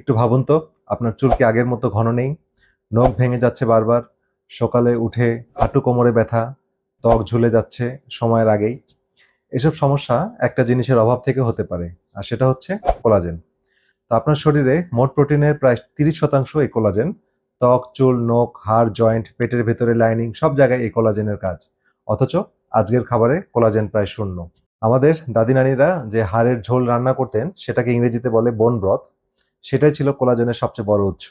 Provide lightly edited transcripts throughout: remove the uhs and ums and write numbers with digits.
একটু ভাবুন তো, আপনার চুল কি আগের মতো ঘন নেই? নখ ভেঙে যাচ্ছে বারবার, সকালে উঠে হাঁটু কোমরে ব্যথা, ত্বক ঝুলে যাচ্ছে সময়ের আগেই। এসব সমস্যা একটা জিনিসের অভাব থেকে হতে পারে, আর সেটা হচ্ছে কোলাজেন। তো আপনার শরীরে মোট প্রোটিনের প্রায় 30% এই কোলাজেন। ত্বক, চুল, নখ, হাড়, জয়েন্ট, পেটের ভেতরে লাইনিং সব জায়গায় এই কোলাজেনের কাজ। অথচ আজকের খাবারে কোলাজেন প্রায় শূন্য। আমাদের দাদি নানিরা যে হাড়ের ঝোল রান্না করতেন সেটাকে ইংরেজিতে বলে বোন ব্রথ। সেটাই ছিল কোলাজেনের সবচেয়ে বড় উৎস।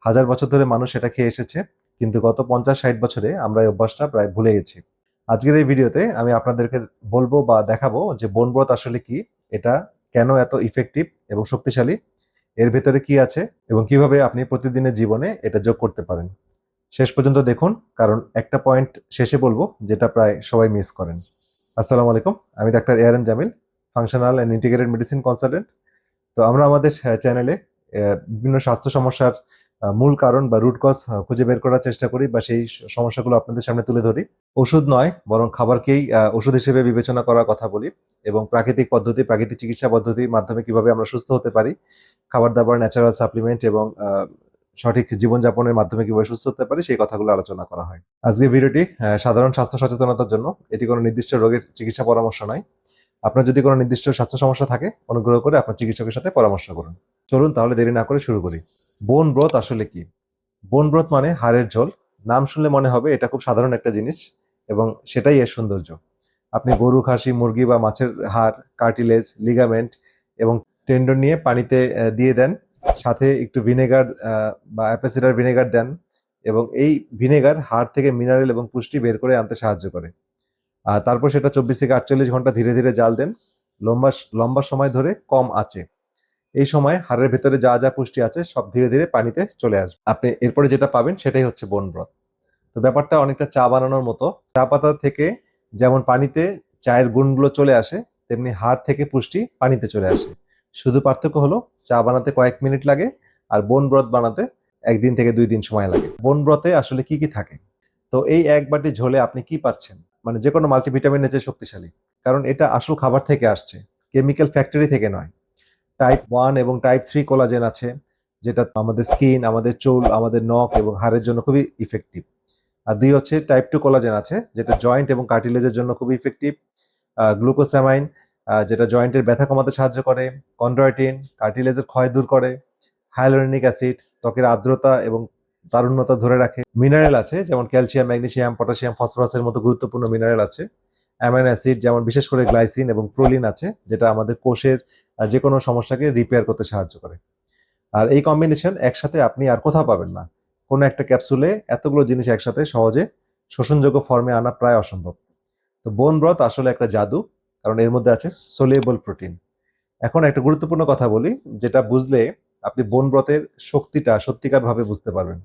হাজার বছর ধরে মানুষ এটা খেয়ে এসেছে, কিন্তু গত 50-60 বছরে আমরা এই অভ্যাসটা প্রায় ভুলে গেছি। আজকের এই ভিডিওতে আমি আপনাদেরকে বলবো বা দেখাবো যে বোন ব্রথ আসলে কি, এটা কেন এত ইফেক্টিভ এবং শক্তিশালী, এর ভেতরে কি আছে এবং কিভাবে আপনি প্রতিদিনের জীবনে এটা যোগ করতে পারেন। শেষ পর্যন্ত দেখুন, কারণ একটা পয়েন্ট শেষে বলবো যেটা প্রায় সবাই মিস করেন। আসসালামু আলাইকুম, আমি doctor ARM Jamil, functional and integrated medicine consultant. তো আমরা আমাদের চ্যানেলে বিভিন্ন স্বাস্থ্য সমস্যার মূল কারণ বা রুট কজ খুঁজে বের করার চেষ্টা করি, বা সেই সমস্যাগুলো আপনাদের সামনে তুলে ধরি। ওষুধ নয়, বরং খাবারকেই ওষুধ হিসেবে বিবেচনা করার কথা বলি, এবং প্রাকৃতিক পদ্ধতি, প্রাকৃতিক চিকিৎসা পদ্ধতির মাধ্যমে কিভাবে আমরা সুস্থ হতে পারি, খাবার দাবার, ন্যাচারাল সাপ্লিমেন্ট এবং সঠিক জীবনযাপনের মাধ্যমে কিভাবে সুস্থ হতে পারি, সেই কথাগুলো আলোচনা করা হয়। আজকের ভিডিওটি সাধারণ স্বাস্থ্য সচেতনতার জন্য। এটি কোনো নির্দিষ্ট রোগের চিকিৎসা পরামর্শ নয়। আপনার যদি কোনো নির্দিষ্ট স্বাস্থ্য সমস্যা থাকে, অনুগ্রহ করে আপনার চিকিৎসকের সাথে পরামর্শ করুন। চলুন তাহলে দেরি না করে শুরু করি। বোন ব্রথ আসলে কি? বোন ব্রথ মানে হাড়ের ঝোল। নাম শুনলে মনে হবে এটা খুব সাধারণ একটা জিনিস, এবং সেটাই এর সৌন্দর্য। আপনি গরু, খাসি, মুরগি বা মাছের হাড়, কার্টিলেজ, লিগামেন্ট এবং টেন্ডন নিয়ে পানিতে দিয়ে দেন, সাথে একটু ভিনেগার বা অ্যাপেসিডার ভিনেগার দেন, এবং এই ভিনেগার হাড় থেকে মিনারেল এবং পুষ্টি বের করে আনতে সাহায্য করে। আর তারপর সেটা 24 থেকে 48 ঘন্টা ধীরে ধীরে জাল দেন, লম্বা লম্বা সময় ধরে কম আঁচে। এই সময় হাড়ের ভেতরে যা যা পুষ্টি আছে সব ধীরে ধীরে পানিতে চলে আসবে। আপনি এরপরে যেটা পাবেন সেটাই হচ্ছে বোন ব্রথ। তো ব্যাপারটা অনেকটা চা বানানোর মতো। চা পাতা থেকে যেমন পানিতে চায়ের গুণগুলো চলে আসে, তেমনি হাড় থেকে পুষ্টি পানিতে চলে আসে। শুধু পার্থক্য হলো চা বানাতে কয়েক মিনিট লাগে, আর বোন ব্রথ বানাতে 1 দিন থেকে 2 দিন সময় লাগে। বোন ব্রথে আসলে কি কি থাকে? তো এই এক বাটি ঝোলে আপনি কি পাচ্ছেন? মানে যে কোনো মাল্টিভিটামিনের চেয়ে শক্তিশালী, কারণ এটা আসল খাবার থেকে আসছে, কেমিক্যাল ফ্যাক্টরি থেকে নয়। টাইপ 1 এবং টাইপ 3 কোলাজেন আছে, যেটা আমাদের স্কিন, আমাদের চুল, আমাদের নখ এবং হাড়ের জন্য খুবই ইফেক্টিভ। আর 2 হচ্ছে টাইপ 2 কোলাজেন আছে, যেটা জয়েন্ট এবং কার্টিলেজের জন্য খুবই ইফেক্টিভ। গ্লুকোসামাইন, যেটা জয়েন্টের ব্যথা কমাতে সাহায্য করে। কন্ড্রয়টিন, কার্টিলেজের ক্ষয় দূর করে। হাইলোরিনিক অ্যাসিড, ত্বকের আর্দ্রতা এবং তারুণ্যতা ধরে রাখে। মিনারেল আছে, যেমন ক্যালসিয়াম, ম্যাগনেসিয়াম, পটাশিয়াম, ফসফরাসের মতো গুরুত্বপূর্ণ মিনারেল আছে। অ্যামাইনো অ্যাসিড, যেমন বিশেষ করে গ্লাইসিন এবং প্রোলিন আছে, যেটা আমাদের কোষের যে কোনো সমস্যাকে রিপেয়ার করতে সাহায্য করে। আর এই কম্বিনেশন একসাথে আপনি আর কোথাও পাবেন না। কোনো একটা ক্যাপসুলে এতগুলো জিনিস একসাথে সহজে শোষণযোগ্য ফর্মে আনা প্রায় অসম্ভব। তো বোন ব্রথ আসলে একটা জাদু, কারণ এর মধ্যে আছে সোলিউবল প্রোটিন। এখন একটা গুরুত্বপূর্ণ কথা বলি, যেটা বুঝলে আপনি বোন ব্রথের শক্তিটা সত্যিকার ভাবে বুঝতে পারবেন।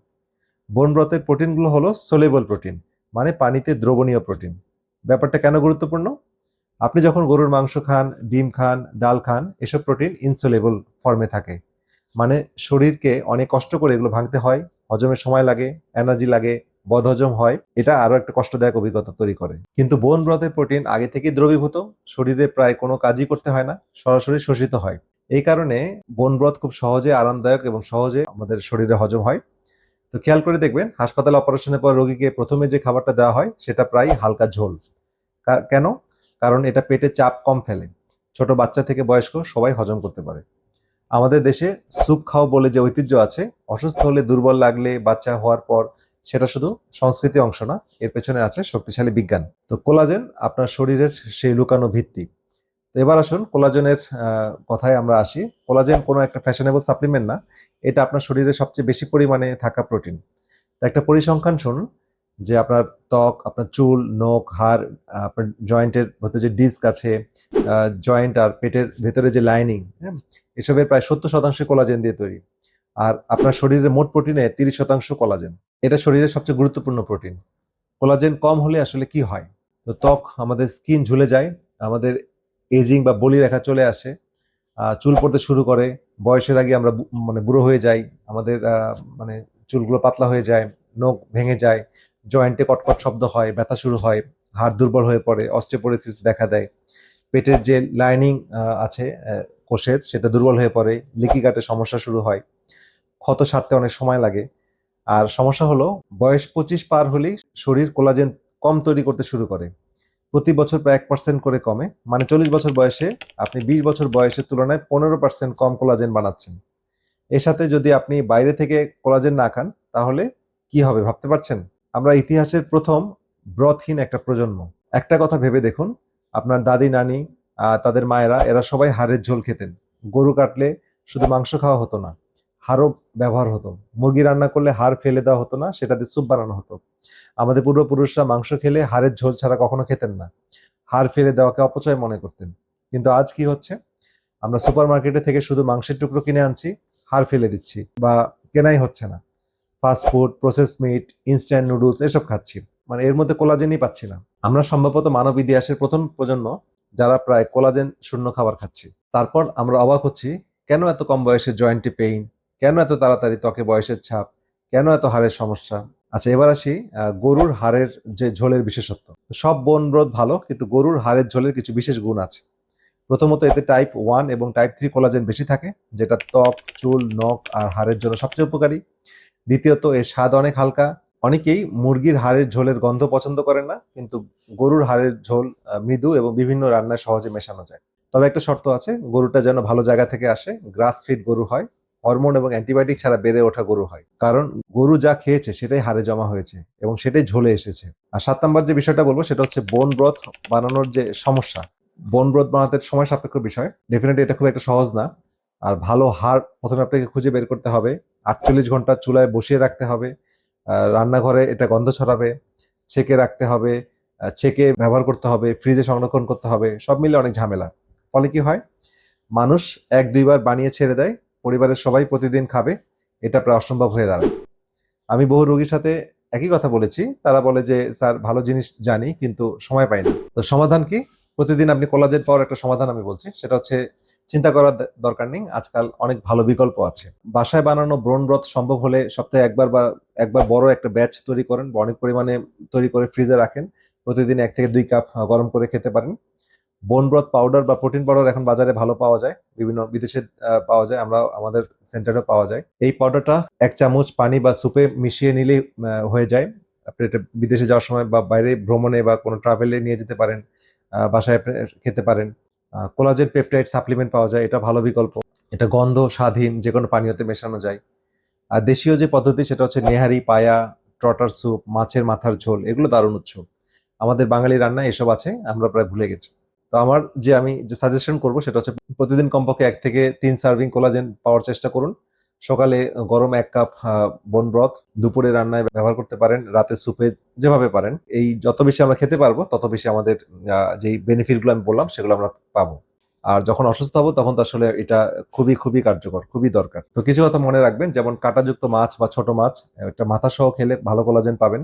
বোন ব্রথের প্রোটিনগুলো হলো সোলিউবল প্রোটিন, মানে পানিতে দ্রবণীয় প্রোটিন। ব্যাপারটা কেন গুরুত্বপূর্ণ? আপনি যখন গরুর মাংস খান, ডিম খান, ডাল খান, এসব প্রোটিন ইনসোলেবল ফর্মে থাকে। মানে শরীরকে অনেক কষ্ট করে এগুলো ভাঙতে হয়, হজমের সময় লাগে, এনার্জি লাগে, বদহজম হয়, এটা আরো একটা কষ্টদায়ক অভিজ্ঞতা তৈরি করে। কিন্তু বোন ব্রথের প্রোটিন আগে থেকেই দ্রবীভূত, শরীরে প্রায় কোনো কাজই করতে হয় না, সরাসরি শোষিত হয়। এই কারণে বোন ব্রথ খুব সহজে, আরামদায়ক এবং সহজে আমাদের শরীরে হজম হয়। তো খেয়াল করে দেখবেন, হাসপাতালে অপারেশনের পর রোগীকে প্রথমে যে খাবারটা দেওয়া হয় সেটা প্রায় হালকা ঝোল। কেন? কারণ এটা পেটে চাপ কম ফেলে, ছোট বাচ্চা থেকে বয়স্ক সবাই হজম করতে পারে। আমাদের দেশে স্যুপ খাও বলে যে ঐতিহ্য আছে, অসুস্থ হলে, দুর্বল লাগলে, বাচ্চা হওয়ার পর, সেটা শুধু সংস্কৃতি অংশ না, এর পেছনে আছে শক্তিশালী বিজ্ঞান। তো কোলাজেন আপনার শরীরের সেই লুকানো ভিত্তি। তো এবার আসুন কোলাজেনের কথায় আমরা আসি। কোলাজেন কোনো একটা ফ্যাশনেবল সাপ্লিমেন্ট না, এটা আপনার শরীরে সবচেয়ে বেশি পরিমাণে থাকা প্রোটিন। তো একটা পরিসংখ্যান শুনুন, যে আপনার ত্বক, আপনার চুল, নখ, হাড়, আপনার জয়েন্টের ভেতরে যে ডিস্ক আছে, জয়েন্ট আর পেটের ভেতরে যে লাইনিং, হ্যাঁ, এসবের প্রায় 70% কোলাজেন দিয়ে তৈরি। আর আপনার শরীরের মোট প্রোটিনে 30% কোলাজেন। এটা শরীরের সবচেয়ে গুরুত্বপূর্ণ প্রোটিন। কোলাজেন কম হলে আসলে কি হয়? তো ত্বক, আমাদের স্কিন ঝুলে যায়, আমাদের এজিং বা বলিরেখা চলে আসে, চুল পড়তে শুরু করে, বয়সের আগে আমরা মানে বুড়ো হয়ে যাই, আমাদের মানে চুলগুলো পাতলা হয়ে যায়, নখ ভেঙে যায়, জয়েন্টে কটকট শব্দ হয়, ব্যথা শুরু হয়, হাড় দুর্বল হয়ে পড়ে, অস্টিওপোরোসিস দেখা দেয়। পেটের যে লাইনিং আছে, কোষের সেটা দুর্বল হয়ে পড়ে, লিকি গাটে সমস্যা শুরু হয়, ক্ষত সারতে অনেক সময় লাগে। আর সমস্যা হলো বয়স 25 পার হলেই শরীর কোলাজেন কম তৈরি করতে শুরু করে। প্রতি বছর প্রায় 1% করে কমে, মানে 40 বছর বয়সে আপনি 20 বছর বয়সের তুলনায় 15% কম কোলাজেন বানাচ্ছেন। এর সাথে যদি আপনি বাইরে থেকে কোলাজেন না খান তাহলে কি হবে ভাবতে পারছেন? আমরা ইতিহাসের প্রথম ব্রথহীন একটা প্রজন্ম। একটা কথা ভেবে দেখুন, আপনার দাদি নানি তাদের মায়েরা এরা সবাই হাড়ের ঝোল খেতেন। গরু কাটলে শুধু মাংস খাওয়া হতো না, হাড়ও ব্যবহার হতো। মুরগি রান্না করলে হাড় ফেলে দেওয়া হতো না, সেটা দিয়ে স্যুপ বানানো হতো। আমাদের পূর্বপুরুষরা মাংস খেলে হাড়ের ঝোল ছাড়া কখনো খেতেন না, হাড় ফেলে দেওয়াকে অপচয় মনে করতেন। কিন্তু আজ কি হচ্ছে, আমরা সুপার মার্কেটে থেকে শুধু মাংসের টুকরো কিনে আনছি, হাড় ফেলে দিচ্ছি বা কেনাই হচ্ছে না। Fast food, process meat, instant noodles এসব খাচ্ছি, মানে এর মধ্যে কোলাজেনই পাচ্ছি না। আমরা সম্ভবত মানব ইতিহাসের প্রথম প্রজন্ম যারা প্রায় কোলাজেন শূন্য খাবার খাচ্ছি। তারপর আমরা অবাক হচ্ছি কেন এত কম বয়সে জয়েন্টে পেইন, কেন এত তাড়াতাড়ি ত্বকে বয়সের ছাপ, কেন এত হাড়ের সমস্যা। আচ্ছা, এবার আসি গরুর হাড়ের যে ঝোলের বিশেষত্ব। সব বন ব্রথ ভালো, কিন্তু গরুর হাড়ের ঝোলের কিছু বিশেষ গুণ আছে। প্রথমত, এতে টাইপ 1 এবং টাইপ 3 কোলাজেন বেশি থাকে, যেটা ত্বক, চুল, নখ আর হাড়ের জন্য সবচেয়ে উপকারী। দ্বিতীয়ত, এর স্বাদ অনেক হালকা। অনেকেই মুরগির হাড়ের ঝোলের গন্ধ পছন্দ করেন না, কিন্তু গরুর হাড়ের ঝোল মৃদু এবং বিভিন্ন রান্নায় সহজে মেশানো যায়। তবে একটা শর্ত আছে, গরুটা যেন ভালো জায়গা থেকে আসে, গ্রাস ফিড গরু হয়, হরমোন এবং অ্যান্টিবায়োটিক ছাড়া বেড়ে ওঠা গরু হয়। কারণ গরু যা খেয়েছে সেটাই হাড়ে জমা হয়েছে এবং সেটাই ঝোলে এসেছে। আর 7 নম্বর যে বিষয়টা বলবো সেটা হচ্ছে বোন ব্রথ বানানোর যে সমস্যা। বোন ব্রথ বানাতে সময় সাপেক্ষ বিষয়, ডেফিনেটলি এটা খুব একটা সহজ না। আর ভালো হাড় প্রথমে আপনাকে খুঁজে বের করতে হবে, 48 ঘন্টা চুলায় বসিয়ে রাখতে হবে, রান্নাঘরে এটা গন্ধ ছড়াবে, ছেঁকে রাখতে হবে, ছেঁকে ব্যবহার করতে হবে, ফ্রিজে সংরক্ষণ করতে হবে, সব মিলে অনেক ঝামেলা। ফলে কি হয়, মানুষ 1-2 বার বানিয়ে ছেড়ে দেয়, পরিবারের সবাই প্রতিদিন খাবে, এটা প্রায় অসম্ভব হয়ে দাঁড়ায়। আমি বহু রোগীর সাথে একই কথা বলেছি, তারা বলে যে স্যার ভালো জিনিস জানি কিন্তু সময় পাই না। তো সমাধান কি? প্রতিদিন আপনি কোলাজেন পাওয়ার একটা সমাধান আমি বলছি, সেটা হচ্ছে চিন্তা করার দরকার নেই, আজকাল অনেক ভালো বিকল্প আছে। বাসায় বানানো ব্রণ ব্রথ সম্ভব হলে সপ্তাহে একবার বা একবার বড় একটা ব্যাচ তৈরি করেন বা অনেক পরিমাণে তৈরি করে ফ্রিজে রাখেন, প্রতিদিন 1 থেকে 2 কাপ গরম করে খেতে পারেন। বোন ব্রথ পাউডার বা প্রোটিন পাউডার এখন বাজারে ভালো পাওয়া যায়, বিভিন্ন বিদেশে পাওয়া যায়, আমরা আমাদের সেন্টারেও পাওয়া যায়। এই পাউডারটা 1 চামচ পানি বা সুপে মিশিয়ে নিলেই হয়ে যায়। আপনি এটা বিদেশে যাওয়ার সময় বা বাইরে ভ্রমণে বা কোনো ট্রাভেলে নিয়ে যেতে পারেন, বাসায় আপনি খেতে পারেন। কোলাজেন পেপটাইড সাপ্লিমেন্ট পাওয়া যায়, এটা ভালো বিকল্প। এটা গন্ধ স্বাধীন যে কোনো পানীয়তে মেশানো যায়। আর দেশীয় যে পদ্ধতি সেটা হচ্ছে নেহারি, পায়া, ট্রটার স্যুপ, মাছের মাথার ঝোল, এগুলো দারুণ উৎস। আমাদের বাঙালি রান্নায় এসব আছে, আমরা প্রায় ভুলে গেছি। তো আমি যে সাজেশন করব সেটা হচ্ছে প্রতিদিন কমপক্ষে 1 থেকে 3 সার্ভিং কোলাজেন পাওয়ার চেষ্টা করুন। সকালে গরম 1 কাপ বোন ব্রথ, দুপুরে রান্নায় ব্যবহার করতে পারেন, রাতে স্যুপে, যেভাবে পারেন। এই যত বেশি আমরা খেতে পারবো তত বেশি আমাদের যেই বেনিফিটগুলো আমি বললাম সেগুলো আমরা পাবো। আর যখন অসুস্থ হবো তখন তো আসলে এটা খুবই খুবই কার্যকর, খুবই দরকার। তো কিছু কথা মনে রাখবেন, যেমন কাঁটাযুক্ত মাছ বা ছোট মাছ একটা মাথা সহ খেলে ভালো কোলাজেন পাবেন।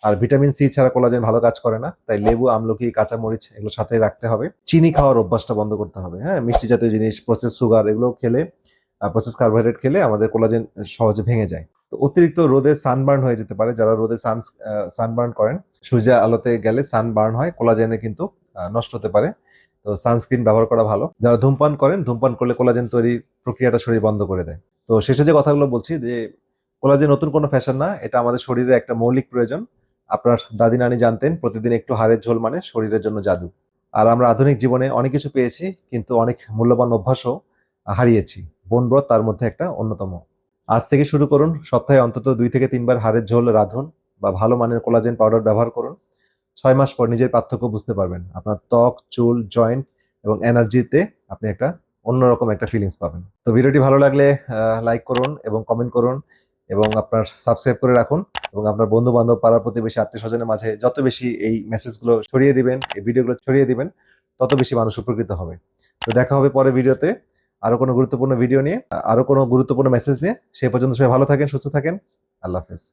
আর ভিটামিন সি ছাড়া কোলাজেন ভালো কাজ করে না, তাই লেবু, আমলকি, কাঁচামরিচ এগুলো সাথে রাখতে হবে। চিনি খাওয়ার অভ্যাসটা বন্ধ করতে হবে। হ্যাঁ, মিষ্টি জাতীয় জিনিস, প্রসেস সুগার এগুলো খেলে, প্রসেস কার্বোহাইড্রেট খেলে আমাদের কোলাজেন সহজে ভেঙে যায়। তো অতিরিক্ত রোদে সানবার্ন হয়ে যেতে পারে, যারা রোদে সানবার্ন করেন, সূর্যের আলোতে গেলে সানবার্ন হয়, কোলাজেনে কিন্তু নষ্ট হতে পারে। তো সানস্ক্রিন ব্যবহার করা ভালো। যারা ধূমপান করেন, ধূমপান করলে কোলাজেন তৈরির প্রক্রিয়াটা শরীর বন্ধ করে দেয়। তো শেষে যে কথাগুলো বলছি যে কোলাজেন নতুন কোনো ফ্যাশন না, এটা আমাদের শরীরের একটা মৌলিক প্রয়োজন। আপনার দাদি নানি জানতেন প্রতিদিন একটু হাড়ের ঝোল মানে শরীরের জন্য জাদু। আর আমরা আধুনিক জীবনে অনেক কিছু পেয়েছি, কিন্তু অনেক মূল্যবান অভ্যাসও হারিয়েছি। বোন ব্রথ তার মধ্যে একটা অন্যতম। আজ থেকে শুরু করুন, সপ্তাহে অন্তত 2 থেকে 3 বার হাড়ের ঝোল রাঁধুন বা ভালো মানের কোলাজেন পাউডার ব্যবহার করুন। 6 মাস পর নিজের পার্থক্য বুঝতে পারবেন। আপনার ত্বক, চুল, জয়েন্ট এবং এনার্জিতে আপনি একটা অন্যরকম একটা ফিলিংস পাবেন। তো ভিডিওটি ভালো লাগলে লাইক করুন এবং কমেন্ট করুন এবং আপনার সাবস্ক্রাইব করে রাখুন, এবং আপনার বন্ধু বান্ধব, পাড়া প্রতিবেশী, আত্মীয় স্বজনের মাঝে যত বেশি এই মেসেজগুলো ছড়িয়ে দিবেন, এই ভিডিওগুলো ছড়িয়ে দিবেন, তত বেশি মানুষ উপকৃত হবে। তো দেখা হবে পরে ভিডিওতে আরো কোনো গুরুত্বপূর্ণ ভিডিও নিয়ে, আরো কোনো গুরুত্বপূর্ণ মেসেজ নিয়ে। সেই পর্যন্ত সবাই ভালো থাকেন, সুস্থ থাকেন। আল্লাহ হাফেজ।